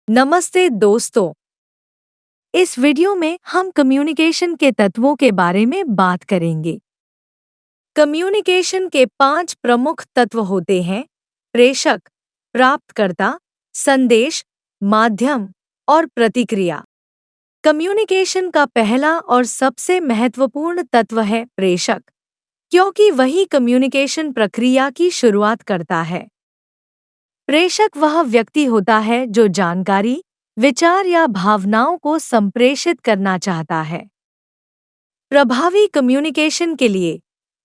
नमस्ते दोस्तों। इस वीडियो में हम कम्युनिकेशन के तत्वों के बारे में बात करेंगे। कम्युनिकेशन के 5 प्रमुख तत्व होते हैं: प्रेषक, प्राप्तकर्ता, संदेश, माध्यम और प्रतिक्रिया। कम्युनिकेशन का पहला और सबसे महत्वपूर्ण तत्व है प्रेषक, क्योंकि वही कम्युनिकेशन प्रक्रिया की शुरुआत करता है। प्रेषक वह व्यक्ति होता है जो जानकारी, विचार या भावनाओं को संप्रेषित करना चाहता है। प्रभावी कम्युनिकेशन के लिए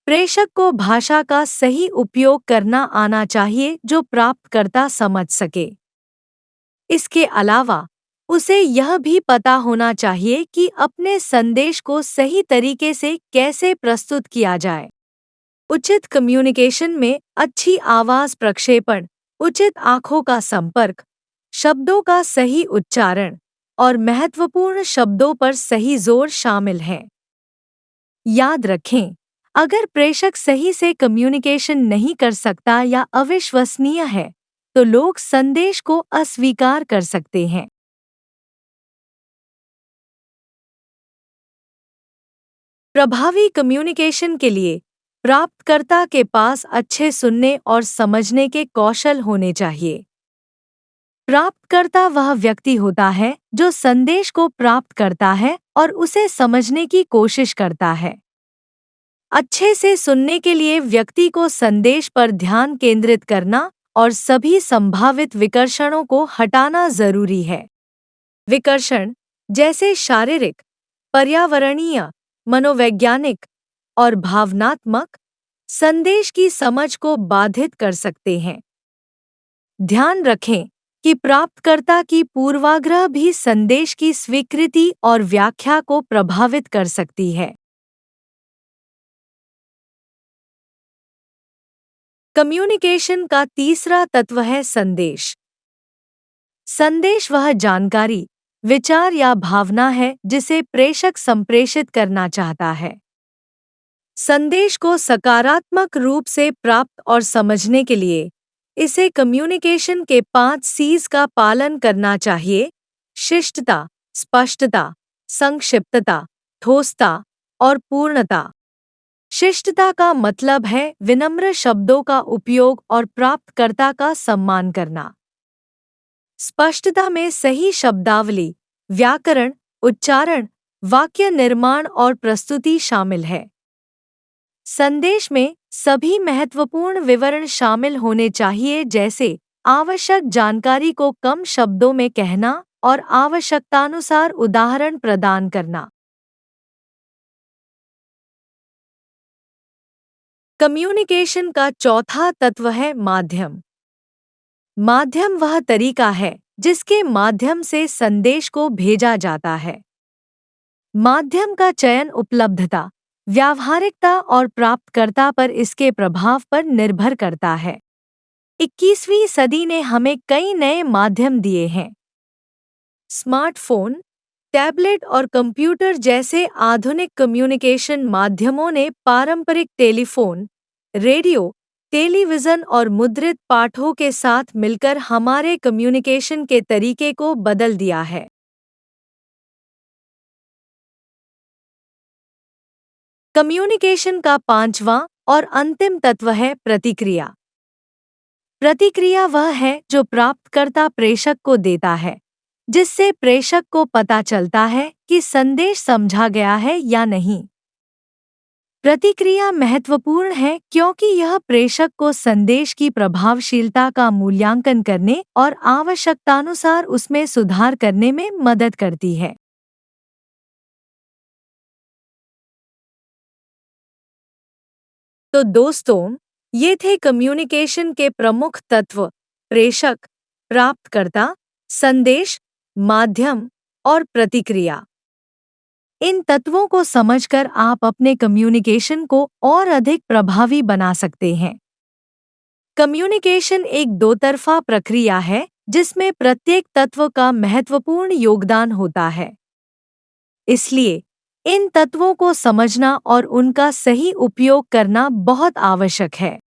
प्रेषक को भाषा का सही उपयोग करना आना चाहिए जो प्राप्तकर्ता समझ सके। इसके अलावा उसे यह भी पता होना चाहिए कि अपने संदेश को सही तरीके से कैसे प्रस्तुत किया जाए। उचित कम्युनिकेशन में अच्छी आवाज प्रक्षेपण, उचित आँखों का संपर्क, शब्दों का सही उच्चारण और महत्वपूर्ण शब्दों पर सही जोर शामिल है। याद रखें, अगर प्रेषक सही से कम्युनिकेशन नहीं कर सकता या अविश्वसनीय है, तो लोग संदेश को अस्वीकार कर सकते हैं। प्रभावी कम्युनिकेशन के लिए प्राप्तकर्ता के पास अच्छे सुनने और समझने के कौशल होने चाहिए। प्राप्तकर्ता वह व्यक्ति होता है जो संदेश को प्राप्त करता है और उसे समझने की कोशिश करता है। अच्छे से सुनने के लिए व्यक्ति को संदेश पर ध्यान केंद्रित करना और सभी संभावित विकर्षणों को हटाना जरूरी है। विकर्षण जैसे शारीरिक, पर्यावरणीय, मनोवैज्ञानिक और भावनात्मक संदेश की समझ को बाधित कर सकते हैं। ध्यान रखें कि प्राप्तकर्ता की पूर्वाग्रह भी संदेश की स्वीकृति और व्याख्या को प्रभावित कर सकती है। कम्युनिकेशन का तीसरा तत्व है संदेश। संदेश वह जानकारी, विचार या भावना है जिसे प्रेषक संप्रेषित करना चाहता है। संदेश को सकारात्मक रूप से प्राप्त और समझने के लिए इसे कम्युनिकेशन के 5 C's का पालन करना चाहिए: शिष्टता, स्पष्टता, संक्षिप्तता, ठोसता और पूर्णता। शिष्टता का मतलब है विनम्र शब्दों का उपयोग और प्राप्तकर्ता का सम्मान करना। स्पष्टता में सही शब्दावली, व्याकरण, उच्चारण, वाक्य निर्माण और प्रस्तुति शामिल है। संदेश में सभी महत्वपूर्ण विवरण शामिल होने चाहिए, जैसे आवश्यक जानकारी को कम शब्दों में कहना और आवश्यकतानुसार उदाहरण प्रदान करना। कम्युनिकेशन का चौथा तत्व है माध्यम। माध्यम वह तरीका है जिसके माध्यम से संदेश को भेजा जाता है। माध्यम का चयन उपलब्धता, व्यावहारिकता और प्राप्तकर्ता पर इसके प्रभाव पर निर्भर करता है। 21वीं सदी ने हमें कई नए माध्यम दिए हैं। स्मार्टफोन, टैबलेट और कंप्यूटर जैसे आधुनिक कम्युनिकेशन माध्यमों ने पारंपरिक टेलीफोन, रेडियो, टेलीविज़न और मुद्रित पाठों के साथ मिलकर हमारे कम्युनिकेशन के तरीके को बदल दिया है। कम्युनिकेशन का 5वां और अंतिम तत्व है प्रतिक्रिया। प्रतिक्रिया वह है जो प्राप्तकर्ता प्रेषक को देता है, जिससे प्रेषक को पता चलता है कि संदेश समझा गया है या नहीं। प्रतिक्रिया महत्वपूर्ण है क्योंकि यह प्रेषक को संदेश की प्रभावशीलता का मूल्यांकन करने और आवश्यकतानुसार उसमें सुधार करने में मदद करती है। तो दोस्तों, ये थे कम्युनिकेशन के प्रमुख तत्व: प्रेषक, प्राप्तकर्ता, संदेश, माध्यम और प्रतिक्रिया। इन तत्वों को समझकर आप अपने कम्युनिकेशन को और अधिक प्रभावी बना सकते हैं। कम्युनिकेशन एक दोतरफा प्रक्रिया है जिसमें प्रत्येक तत्व का महत्वपूर्ण योगदान होता है। इसलिए इन तत्वों को समझना और उनका सही उपयोग करना बहुत आवश्यक है।